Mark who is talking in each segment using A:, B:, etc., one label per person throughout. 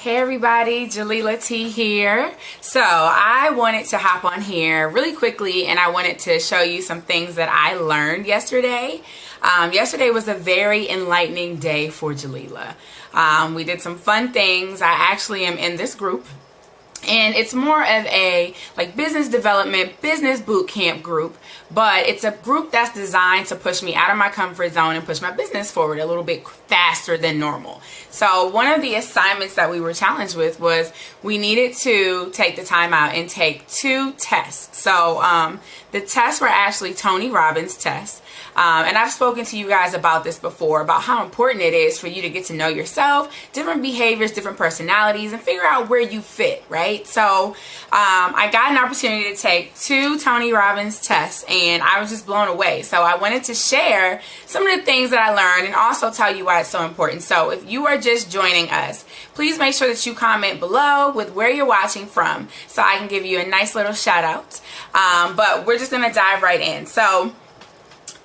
A: Hey everybody, Jalila T here. So I wanted to hop on here really quickly and I wanted to show you some things that I learned yesterday. Yesterday was a very enlightening day for Jalila. We did some fun things. I actually am in this group. And it's more of a business development, business boot camp group, but it's a group that's designed to push me out of my comfort zone and push my business forward a little bit faster than normal. So one of the assignments that we were challenged with was we needed to take the time out and take 2 tests. So the tests were actually Tony Robbins tests. And I've spoken to you guys about this before, about how important it is for you to get to know yourself, different behaviors, different personalities, and figure out where you fit, right? So I got an opportunity to take 2 Tony Robbins tests, and I was just blown away. So I wanted to share some of the things that I learned and also tell you why it's so important. So if you are just joining us, please make sure that you comment below with where you're watching from so I can give you a nice little shout out. But we're just going to dive right in. So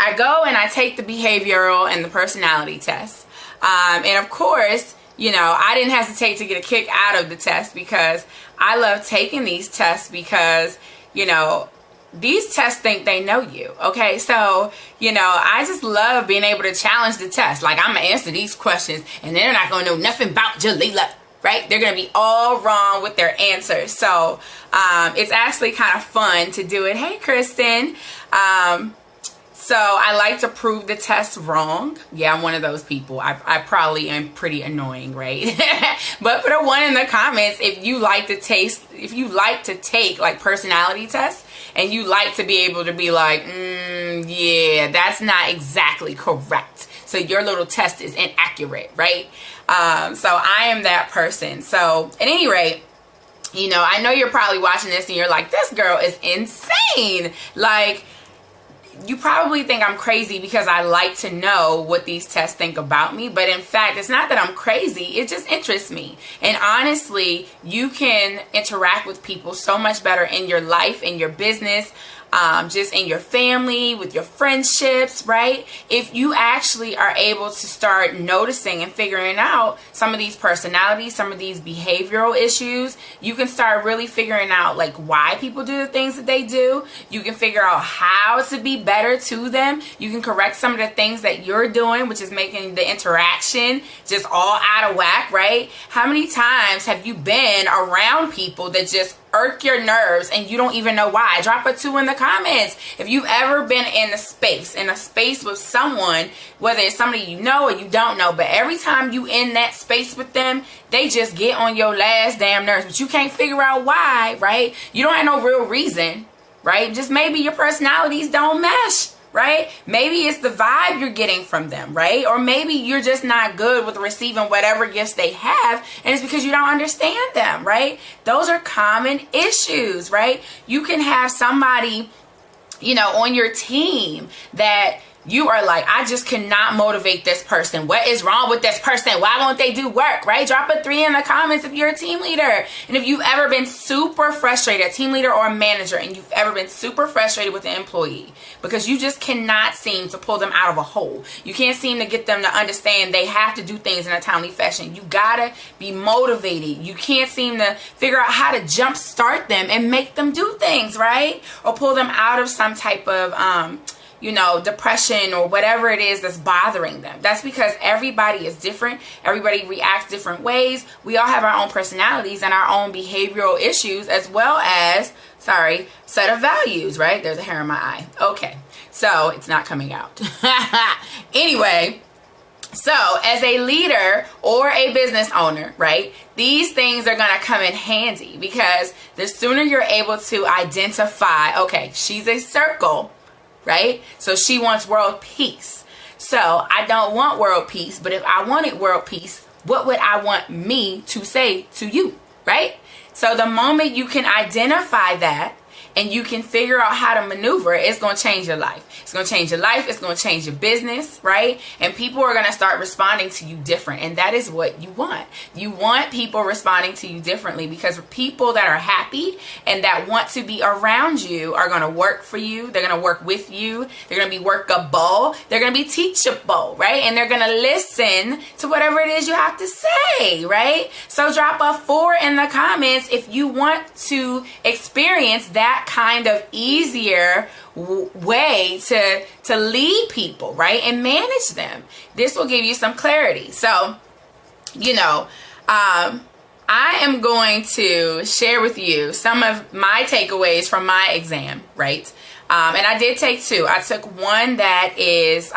A: I go and I take the behavioral and the personality test. And of course, you know, I didn't hesitate to get a kick out of the test because I love taking these tests because, you know, these tests think they know you. Okay, so, you know, I just love being able to challenge the test. Like, I'm going to answer these questions and they're not going to know nothing about Jalila. Right? They're going to be all wrong with their answers. So it's actually kind of fun to do it. Hey, Kristen. So I like to prove the test wrong. Yeah, I'm one of those people. I probably am pretty annoying, right? But put a 1 in the comments if you like to take like personality tests and you like to be able to be like, yeah, that's not exactly correct. So your little test is inaccurate, right? So I am that person. So at any rate, you know, I know you're probably watching this and you're like, this girl is insane. Like, you probably think I'm crazy because I like to know what these tests think about me. But in fact, it's not that I'm crazy. It just interests me. And honestly, you can interact with people so much better in your life, in your business, just in your family, with your friendships, right? If you actually are able to start noticing and figuring out some of these personalities, some of these behavioral issues, you can start really figuring out like why people do the things that they do. You can figure out how to be better to them. You can correct some of the things that you're doing, which is making the interaction just all out of whack, right? How many times have you been around people that just irk your nerves and you don't even know why? Drop a 2 in the comments if you've ever been in a space with someone, whether it's somebody you know or you don't know, but every time you in that space with them, they just get on your last damn nerves, but you can't figure out why, right? You don't have no real reason, right? Just maybe your personalities don't mesh, right? Maybe it's the vibe you're getting from them, right? Or maybe you're just not good with receiving whatever gifts they have, and it's because you don't understand them, right? Those are common issues, right? You can have somebody, you know, on your team that you are like, I just cannot motivate this person. What is wrong with this person? Why won't they do work, right? Drop a 3 in the comments if you're a team leader. And if you've ever been super frustrated, a team leader or a manager, and you've ever been super frustrated with an employee because you just cannot seem to pull them out of a hole. You can't seem to get them to understand they have to do things in a timely fashion. You gotta be motivated. You can't seem to figure out how to jumpstart them and make them do things, right? Or pull them out of some type of you know, depression or whatever it is that's bothering them. That's because everybody is different. Everybody reacts different ways. We all have our own personalities and our own behavioral issues, as well as, set of values, right? There's a hair in my eye. Okay, so it's not coming out. Anyway, so as a leader or a business owner, right, these things are going to come in handy because the sooner you're able to identify, okay, she's a circle, right? So she wants world peace. So I don't want world peace, but if I wanted world peace, what would I want me to say to you, right? So the moment you can identify that and you can figure out how to maneuver, it's going to change your life. It's going to change your life. It's going to change your business, right? And people are going to start responding to you different. And that is what you want. You want people responding to you differently, because people that are happy and that want to be around you are going to work for you. They're going to work with you. They're going to be workable. They're going to be teachable, right? And they're going to listen to whatever it is you have to say, right? So drop a 4 in the comments if you want to experience that kind of easier way to lead people, right? And manage them. This will give you some clarity. So, I am going to share with you some of my takeaways from my exam, right? And I did take 2. I took one that is,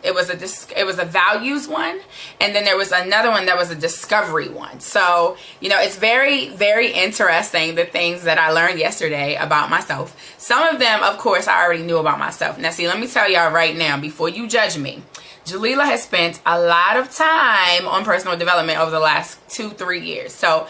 A: it was a values one, and then there was another one that was a discovery one. So, it's very, very interesting, the things that I learned yesterday about myself. Some of them, of course, I already knew about myself. Now, see, let me tell y'all right now, before you judge me, Jalila has spent a lot of time on personal development over the last 2-3 years. So,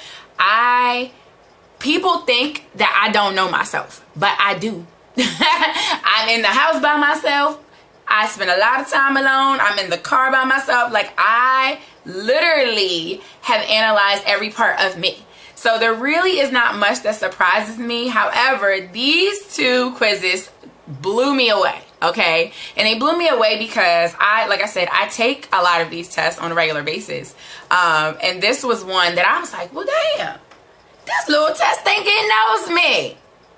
A: people think that I don't know myself, but I do. I'm in the house by myself. I spend a lot of time alone. I'm in the car by myself. Like, I literally have analyzed every part of me. So there really is not much that surprises me. However, these 2 quizzes blew me away. Okay. And they blew me away because like I said, I take a lot of these tests on a regular basis. And this was one that I was like, well, damn, this little test thinking it knows me.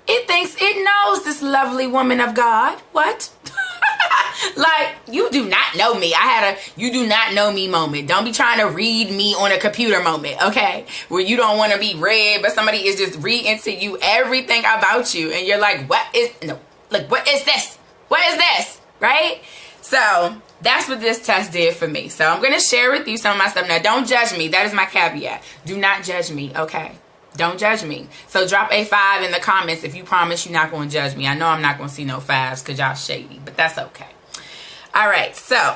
A: It thinks it knows this lovely woman of God. What? Like, you do not know me. I had a you do not know me moment. Don't be trying to read me on a computer moment, okay? Where you don't want to be read, but somebody is just reading to you everything about you. And you're like, what is this? What is this? Right? So that's what this test did for me. So I'm going to share with you some of my stuff. Now, don't judge me. That is my caveat. Do not judge me, okay? Don't judge me. So drop a 5 in the comments if you promise you're not going to judge me. I know I'm not going to see no 5s because y'all shady, but that's okay. All right, so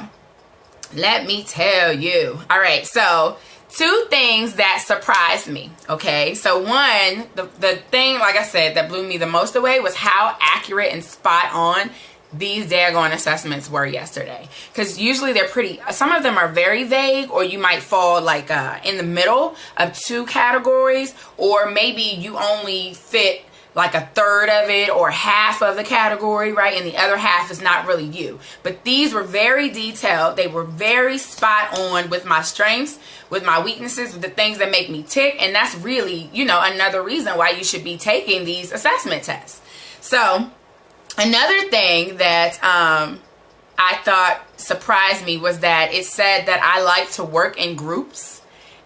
A: let me tell you. All right, so 2 things that surprised me, okay? So one, the thing, like I said, that blew me the most away was how accurate and spot on these daggone assessments were yesterday. Because usually they're some of them are very vague, or you might fall like in the middle of 2 categories, or maybe you only fit like a third of it or half of the category, right? And the other half is not really you. But these were very detailed. They were very spot on with my strengths, with my weaknesses, with the things that make me tick. And that's really, another reason why you should be taking these assessment tests. So another thing that I thought surprised me was that it said that I like to work in groups.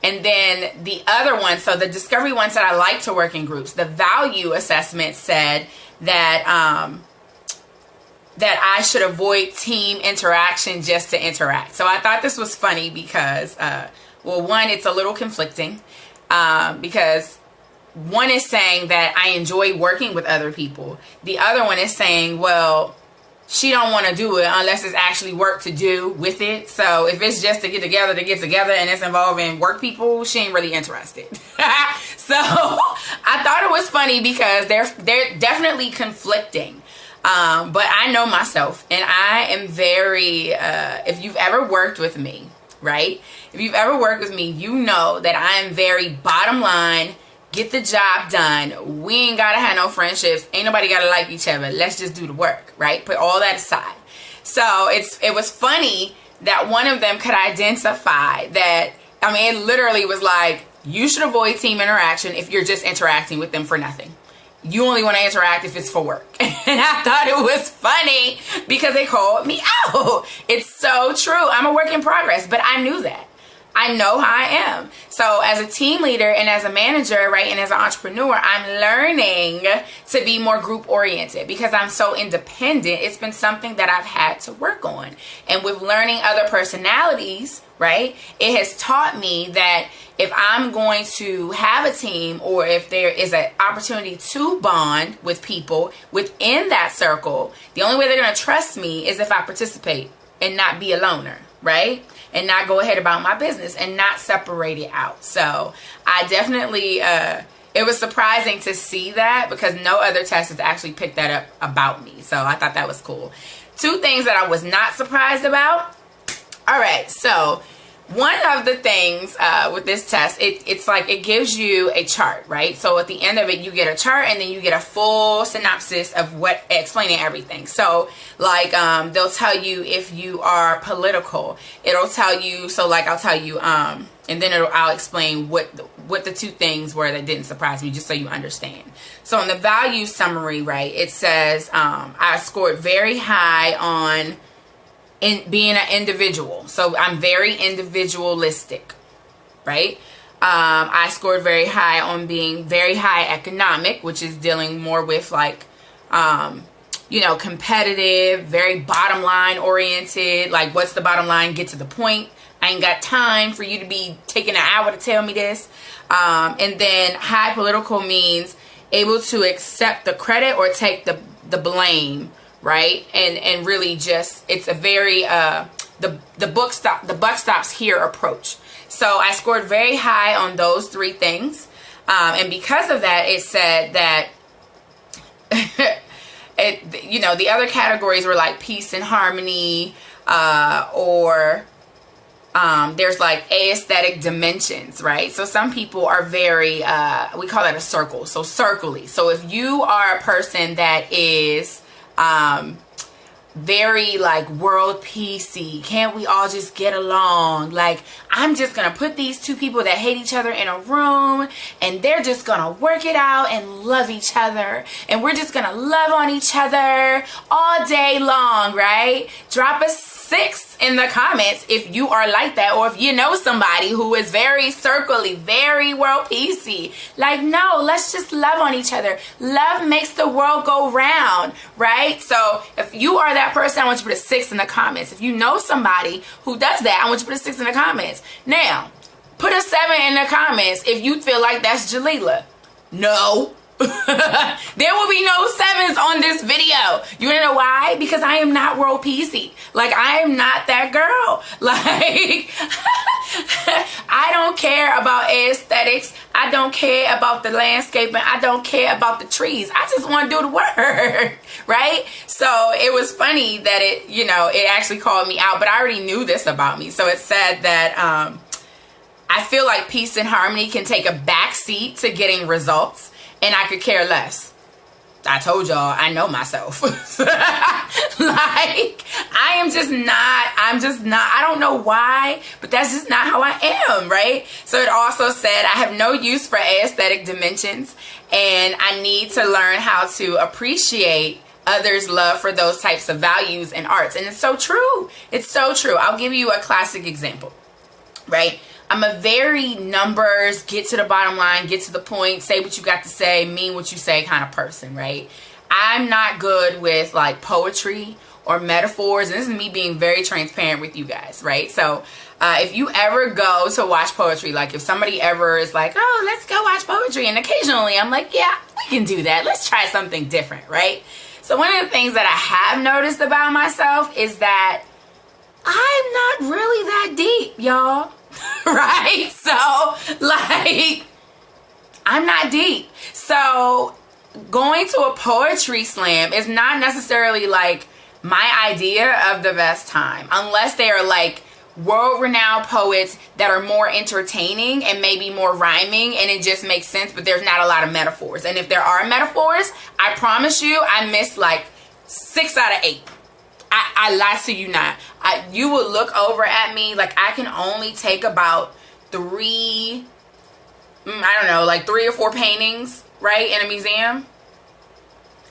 A: And then the other one, so the discovery one said I like to work in groups. The value assessment said that that I should avoid team interaction just to interact. So I thought this was funny because, well, one, it's a little conflicting because one is saying that I enjoy working with other people. The other one is saying, well, she don't want to do it unless it's actually work to do with it. So if it's just to get together and it's involving work people, she ain't really interested. So I thought it was funny because they're definitely conflicting. But I know myself, and I am very, if you've ever worked with me, right? If you've ever worked with me, you know that I am very bottom line. Get the job done. We ain't gotta have no friendships. Ain't nobody gotta like each other. Let's just do the work, right? Put all that aside. So it was funny that one of them could identify that. I mean, it literally was like, you should avoid team interaction if you're just interacting with them for nothing. You only want to interact if it's for work. And I thought it was funny because they called me out. It's so true. I'm a work in progress, but I knew that. I know how I am. So as a team leader and as a manager, right, and as an entrepreneur, I'm learning to be more group oriented because I'm so independent. It's been something that I've had to work on. And with learning other personalities, right, it has taught me that if I'm going to have a team, or if there is an opportunity to bond with people within that circle, the only way they're going to trust me is if I participate and not be a loner, right? And not go ahead about my business and not separate it out. So I definitely, it was surprising to see that because no other test has actually picked that up about me. So I thought that was cool. 2 things that I was not surprised about. All right, so one of the things with this test, it's like it gives you a chart, right? So at the end of it, you get a chart and then you get a full synopsis of what, explaining everything. So like they'll tell you if you are political. It'll tell you, so like I'll tell you, and then I'll explain what the 2 things were that didn't surprise me, just so you understand. So in the value summary, right, it says I scored very high on being an individual. So I'm very individualistic, right? I scored very high on being very high economic, which is dealing more with like, you know, competitive, very bottom line oriented. Like, what's the bottom line? Get to the point. I ain't got time for you to be taking an hour to tell me this. And then high political means able to accept the credit or take the blame, right? And really just, it's a very the buck stops here approach. So I scored very high on those 3 things, and because of that, it said that you know, the other categories were like peace and harmony, or there's like aesthetic dimensions, right? So some people are very we call that a circle, so circly. So if you are a person that is very like world peacey, can't we all just get along? Like, I'm just gonna put these 2 people that hate each other in a room and they're just gonna work it out and love each other, and we're just gonna love on each other all day long, right? Drop a 6 in the comments if you are like that, or if you know somebody who is very circly, very world peacey. Like, no, let's just love on each other. Love makes the world go round, right? So if you are that person, I want you to put a 6 in the comments. If you know somebody who does that, I want you to put a 6 in the comments. Now, put a 7 in the comments if you feel like that's Jalila. No. There will be no 7s on this video. You wanna know why? Because I am not world peacey. Like, I am not that girl. Like, I don't care about aesthetics. I don't care about the landscaping. I don't care about the trees. I just want to do the work, right? So it was funny that it, you know, it actually called me out, but I already knew this about me. So it said that I feel like peace and harmony can take a back seat to getting results, and I could care less. I told y'all, I know myself. Like, I'm just not, I don't know why, but that's just not how I am, right? So it also said, I have no use for aesthetic dimensions, and I need to learn how to appreciate others' love for those types of values and arts. And it's so true. It's so true. I'll give you a classic example, right? I'm a very numbers, get to the bottom line, get to the point, say what you got to say, mean what you say kind of person, right? I'm not good with like poetry or metaphors, and this is me being very transparent with you guys, right? So if you ever go to watch poetry, like if somebody ever is like, oh, let's go watch poetry, and occasionally I'm like, yeah, we can do that. Let's try something different, right? So one of the things that I have noticed about myself is that I'm not really that deep, y'all. Right? So, like, I'm not deep. So, going to a poetry slam is not necessarily like my idea of the best time, unless they are like world-renowned poets that are more entertaining and maybe more rhyming, and it just makes sense, but there's not a lot of metaphors. And if there are metaphors, I promise you, I missed like 6 out of 8. I lie to you not. You would look over at me like I can only take about 3, I don't know, like 3 or 4 paintings, right, in a museum.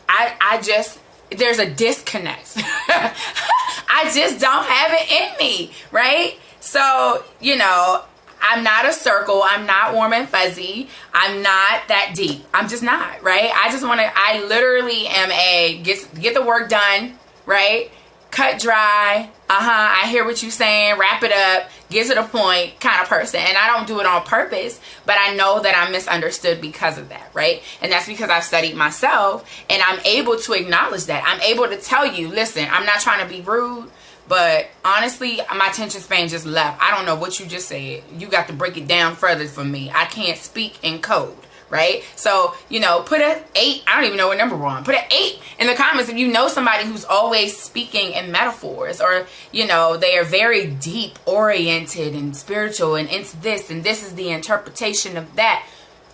A: I just, there's a disconnect. I just don't have it in me, right? So, you know, I'm not a circle. I'm not warm and fuzzy. I'm not that deep. I'm just not, right? I just want to, I literally am a get the work done, right? Cut dry, I hear what you're saying, wrap it up, get to the point kind of person. And I don't do it on purpose, but I know that I'm misunderstood because of that, right? And that's because I've studied myself, and I'm able to acknowledge that. I'm able to tell you, listen, I'm not trying to be rude, but honestly, my attention span just left. I don't know what you just said. You got to break it down further for me. I can't speak in code, right? So, you know, put an 8. I don't even know what number we're on. Put an 8 in the comments if you know somebody who's always speaking in metaphors, or, you know, they are very deep oriented and spiritual and into this, and this is the interpretation of that.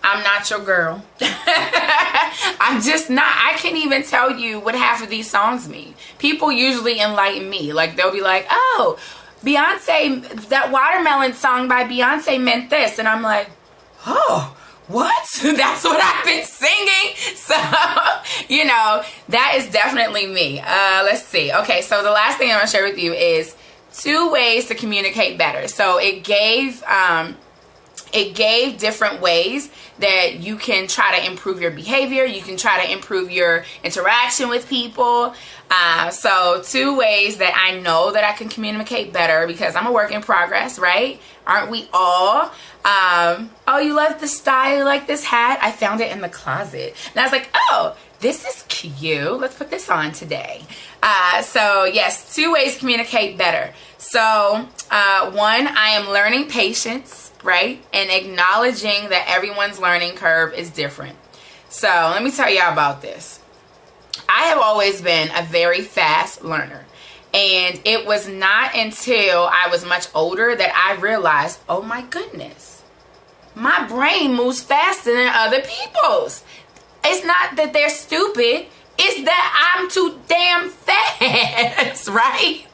A: I'm not your girl. I'm just not. I can't even tell you what half of these songs mean. People usually enlighten me. Like, they'll be like, oh, Beyonce, that Watermelon song by Beyonce meant this. And I'm like, oh, what? That's what I've been singing. So, you know, that is definitely me. Let's see. Okay, so the last thing I want to share with you is 2 ways to communicate better. So it gave different ways that you can try to improve your behavior. You can try to improve your interaction with people. So 2 ways that I know that I can communicate better, because I'm a work in progress, right? Aren't we all? Oh, you love the style, you like this hat? I found it in the closet. And I was like, oh, this is cute. Let's put this on today. So yes, 2 ways to communicate better. So 1, I am learning patience, right? And acknowledging that everyone's learning curve is different. So let me tell y'all about this. I have always been a very fast learner. And it was not until I was much older that I realized, oh my goodness, my brain moves faster than other people's. It's not that they're stupid. It's that I'm too damn fast, right?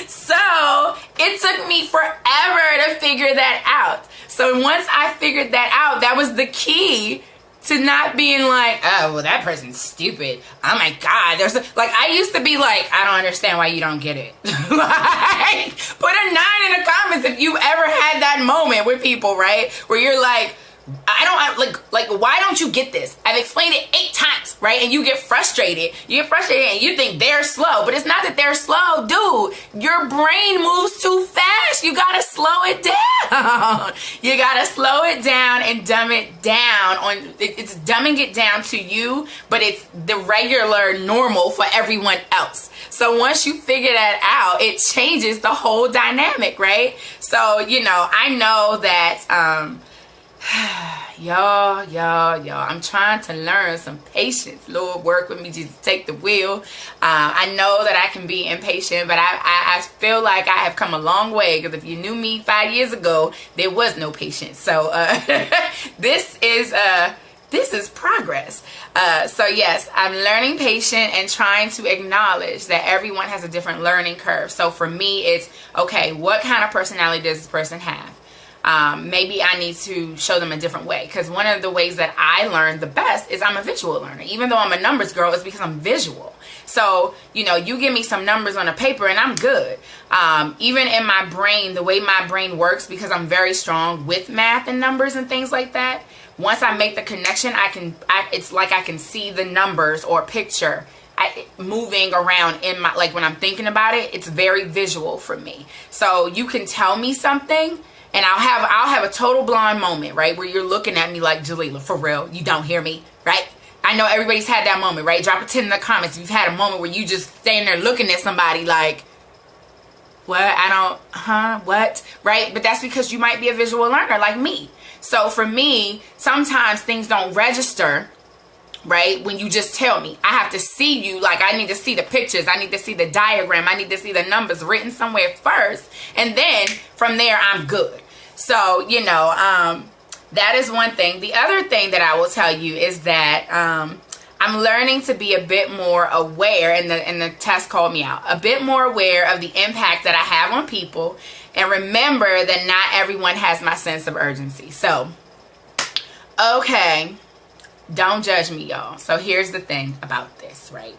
A: So it took me forever to figure that out. So once I figured that out, that was the key to not being like, oh, well, that person's stupid. Oh my God. Like, I used to be like, I don't understand why you don't get it. Like, put a 9 in the comments if you ever had that moment with people, right? Where you're like, like, why don't you get this? I've explained it 8 times, right? And you get frustrated. You get frustrated and you think they're slow, but it's not that they're slow, dude. Your brain moves too fast. You gotta slow it down. You gotta slow it down and dumb it down. It's dumbing it down to you, but it's the regular normal for everyone else. So once you figure that out, it changes the whole dynamic, right? So, you know, I know that, y'all, I'm trying to learn some patience. Lord, work with me, Jesus, take the wheel. I know that I can be impatient, but I feel like I have come a long way, because if you knew me 5 years ago, there was no patience. So this is progress. So yes, I'm learning patient and trying to acknowledge that everyone has a different learning curve. So for me, it's, okay, what kind of personality does this person have? Maybe I need to show them a different way, because one of the ways that I learn the best is I'm a visual learner. Even though I'm a numbers girl, it's because I'm visual. So, you know, you give me some numbers on a paper and I'm good. Even in my brain, the way my brain works, because I'm very strong with math and numbers and things like that, once I make the connection, it's like I can see the numbers or picture moving around in my, like when I'm thinking about it, it's very visual for me. So you can tell me something, and I'll have a total blind moment, right? Where you're looking at me like, Jalila, for real, you don't hear me, right? I know everybody's had that moment, right? Drop a 10 in the comments if you've had a moment where you just stand there looking at somebody like, what? What? Right? But that's because you might be a visual learner like me. So for me, sometimes things don't register, right? When you just tell me, I have to see you. Like, I need to see the pictures. I need to see the diagram. I need to see the numbers written somewhere first. And then from there, I'm good. So, you know, that is one thing. The other thing that I will tell you is that I'm learning to be a bit more aware, and the test called me out, a bit more aware of the impact that I have on people, and remember that not everyone has my sense of urgency. So, okay, don't judge me, y'all. So here's the thing about this, right?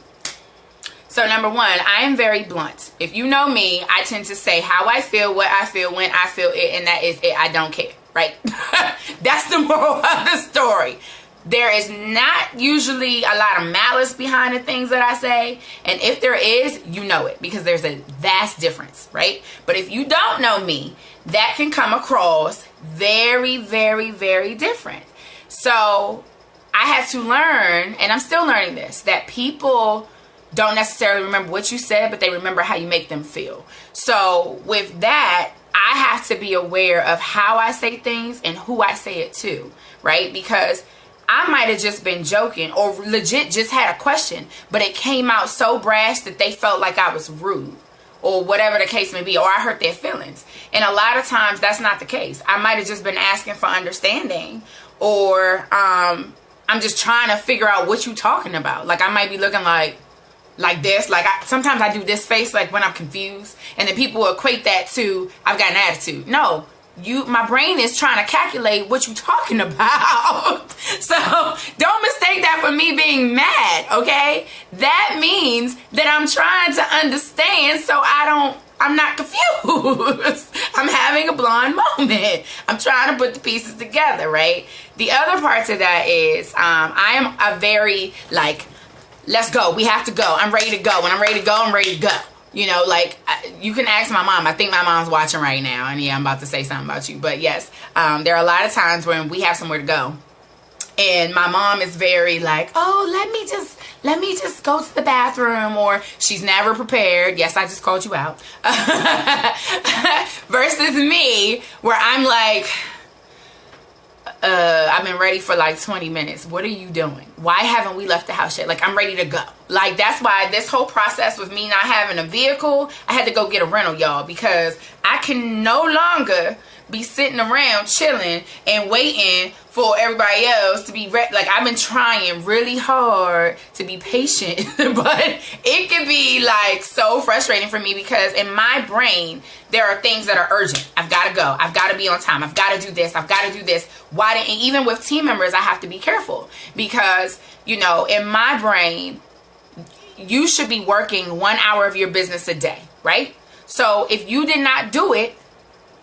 A: So number one, I am very blunt. If you know me, I tend to say how I feel, what I feel, when I feel it, and that is it. I don't care, right? That's the moral of the story. There is not usually a lot of malice behind the things that I say. And if there is, you know it, because there's a vast difference, right? But if you don't know me, that can come across very, very, very different. So I had to learn, and I'm still learning this, that people don't necessarily remember what you said, but they remember how you make them feel. So with that, I have to be aware of how I say things and who I say it to, right? Because I might have just been joking or legit just had a question, but it came out so brash that they felt like I was rude or whatever the case may be, or I hurt their feelings. And a lot of times that's not the case. I might have just been asking for understanding, or I'm just trying to figure out what you talking about. Like I might be looking like this, like sometimes I do this face like when I'm confused, and then people equate that to I've got an attitude. No, my brain is trying to calculate what you talking about. So don't mistake that for me being mad, okay? That means that I'm trying to understand so I'm not confused. I'm having a blonde moment. I'm trying to put the pieces together, right? The other part to that is I am a very like, let's go. We have to go. I'm ready to go. When I'm ready to go, I'm ready to go. You know, like you can ask my mom. I think my mom's watching right now. And yeah, I'm about to say something about you. But yes, there are a lot of times when we have somewhere to go. And my mom is very like, oh, let me just go to the bathroom, or she's never prepared. Yes, I just called you out. Versus me, where I'm like, I've been ready for like 20 minutes. What are you doing? Why haven't we left the house yet? Like, I'm ready to go. Like, that's why this whole process with me not having a vehicle, I had to go get a rental, y'all, because I can no longer be sitting around chilling and waiting for everybody else to be ready. Like, I've been trying really hard to be patient, but it can be like so frustrating for me because in my brain, there are things that are urgent. I've got to go. I've got to be on time. I've got to do this. I've got to do this. And even with team members, I have to be careful because, you know, in my brain, you should be working 1 hour of your business a day, right? So if you did not do it,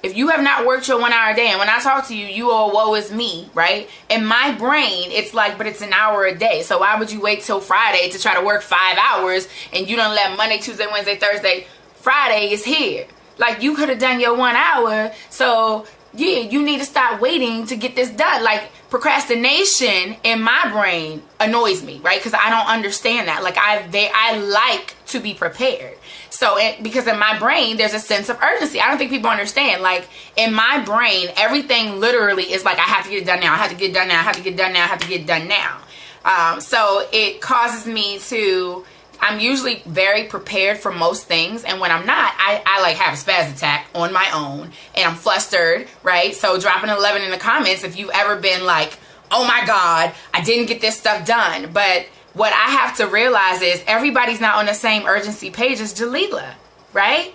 A: if you have not worked your 1 hour a day, and when I talk to you, you all woe is me, right? In my brain, it's like, but it's an hour a day. So why would you wait till Friday to try to work 5 hours and you don't let Monday, Tuesday, Wednesday, Thursday, Friday is here? Like, you could have done your 1 hour. So yeah, you need to stop waiting to get this done. Like, procrastination in my brain annoys me, right? Because I don't understand that. Like, I like to be prepared. So because in my brain, there's a sense of urgency. I don't think people understand. Like, in my brain, everything literally is like, I have to get it done now. I have to get it done now. I have to get it done now. I have to get it done now. So it causes me to, I'm usually very prepared for most things. And when I'm not, I like have a spaz attack on my own and I'm flustered, right? So drop an 11 in the comments if you've ever been like, oh my God, I didn't get this stuff done. But what I have to realize is everybody's not on the same urgency page as Jalila, right?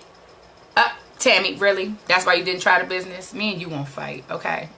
A: Tammy, really? That's why you didn't try the business? Me and you won't fight, okay?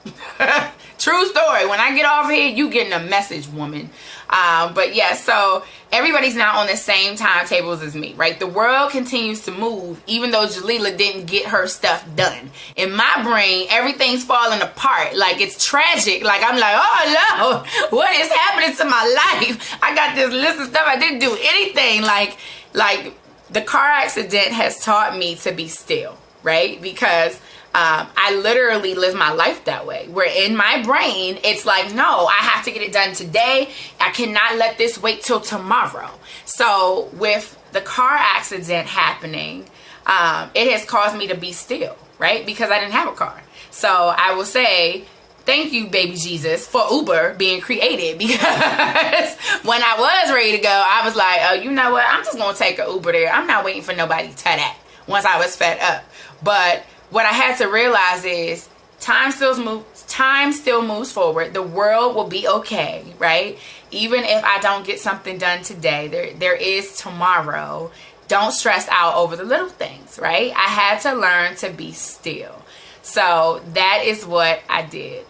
A: True story. When I get off here, you getting a message, woman. But yeah, so everybody's not on the same timetables as me, right? The world continues to move, even though Jalila didn't get her stuff done. In my brain, everything's falling apart. Like, it's tragic. Like, I'm like, oh no, what is happening to my life? I got this list of stuff. I didn't do anything. Like the car accident has taught me to be still, right? Because I literally live my life that way, where in my brain, it's like, no, I have to get it done today. I cannot let this wait till tomorrow. So with the car accident happening, it has caused me to be still, right? Because I didn't have a car. So I will say, thank you, baby Jesus, for Uber being created, because when I was ready to go, I was like, oh, you know what? I'm just going to take an Uber there. I'm not waiting for nobody to that once I was fed up. But what I had to realize is time still moves forward. The world will be okay, right? Even if I don't get something done today, there is tomorrow. Don't stress out over the little things, right? I had to learn to be still. So that is what I did.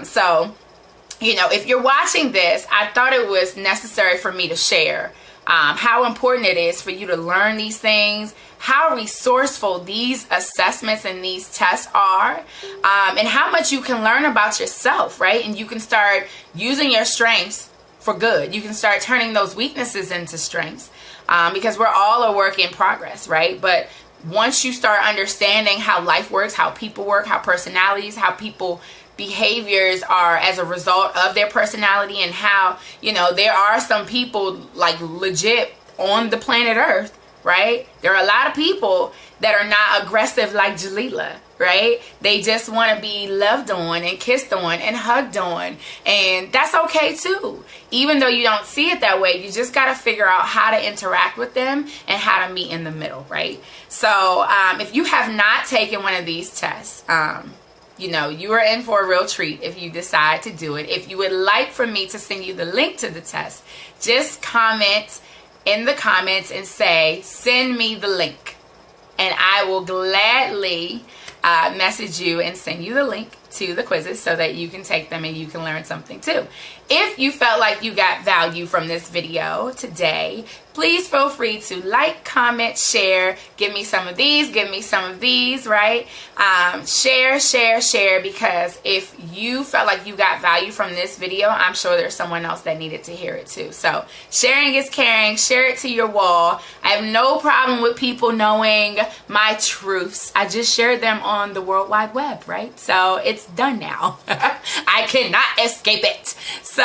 A: So, you know, if you're watching this, I thought it was necessary for me to share how important it is for you to learn these things, how resourceful these assessments and these tests are, and how much you can learn about yourself, right? And you can start using your strengths for good. You can start turning those weaknesses into strengths, because we're all a work in progress, right? But once you start understanding how life works, how people work, how personalities, how people behaviors are as a result of their personality, and how, you know, there are some people like legit on the planet Earth, right? There are a lot of people that are not aggressive like Jalila, right? They just want to be loved on and kissed on and hugged on. And that's okay too. Even though you don't see it that way, you just got to figure out how to interact with them and how to meet in the middle, right? So if you have not taken one of these tests, you know, you are in for a real treat if you decide to do it. If you would like for me to send you the link to the test, just comment in the comments and say, send me the link. And I will gladly message you and send you the link to the quizzes so that you can take them and you can learn something too. If you felt like you got value from this video today, please feel free to like, comment, share. Give me some of these, give me some of these, right? Share, because if you felt like you got value from this video, I'm sure there's someone else that needed to hear it too. So sharing is caring. Share it to your wall. I have no problem with people knowing my truths. I just shared them on the World Wide Web, right? So it's done now. I cannot escape it. So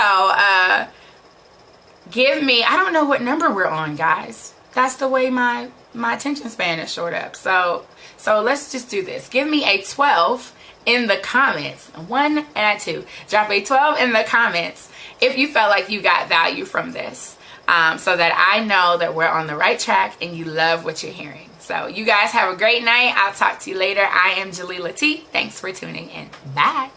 A: give me, I don't know what number we're on, guys. That's the way my attention span is short up. So let's just do this. Give me a 12 in the comments. A 1 and a 2. Drop a 12 in the comments if you felt like you got value from this, so that I know that we're on the right track and you love what you're hearing. So you guys have a great night. I'll talk to you later. I am Jalila T. Thanks for tuning in. Bye.